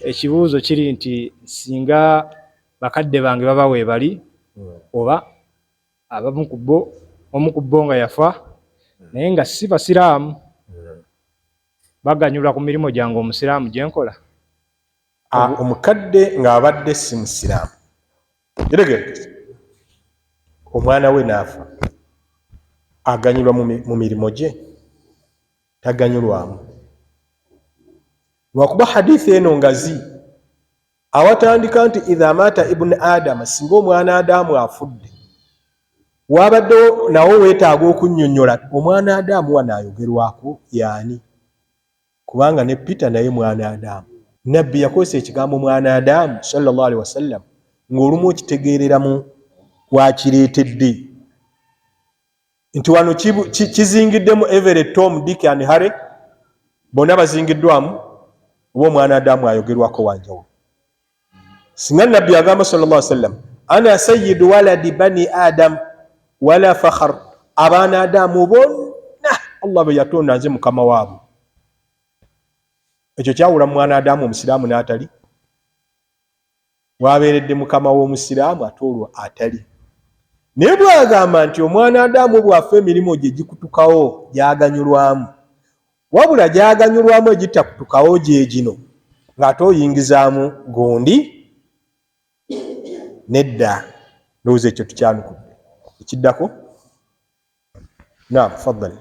ekibuuzo kiri nti singa bakadde bange baba weebali oba abamu ku bo omu ku bo nga yafa naye nga si basiraamu baganyulwa ku mirimu gyange omusiraamu gye nkola? Omukadde ng'abadde si musiraamu, kitegeerekese, omwana we n'afa, aganyulwa mu mirimu gye? Taganyulwamu. Lwakuba hadithi eno ngazi, awatandika nti idha maata ibuni adama, singa omwana Adamu afudde, wabaddewo nawo weetaaga okunnyonnyola omwana Adamu wano ayogerwako yaani? Kubanga ne Peter naye mwana Adamu. Nabbi yakozesa ekigambo mwana Adamu sallallahu alaihi wasallam ng'olumu okitegeerera mu wakireetedde nti wano kizingiddemu Everett, Tom, Dick and Harry, bonna bazingiddwamu, oba omwana Adamu ayogerwako wanjawulo. Singa Nabbi agamba sallallahu alaihi wasallam ana sayyidu waladi bani Adam wala fakhar, abaana Adamu bonna Allah be yatonda nze mukama waabwe, ekyo kyawula mu mwana Adamu omusiraamu n'atali? Wabeeredde mukama w'omusiraamu ate olwo atali. Naye bwagamba nti omwana Adamu bwafa emirimu gye gikutukawo gyaganyulwamu, wabula gyaganyulwamu egitakutukawo gye gino ng'ate oyingizaamu gundi, nedda. Ndowooza ekyo tukyanukudde. Ekiddako? Naam, faddali.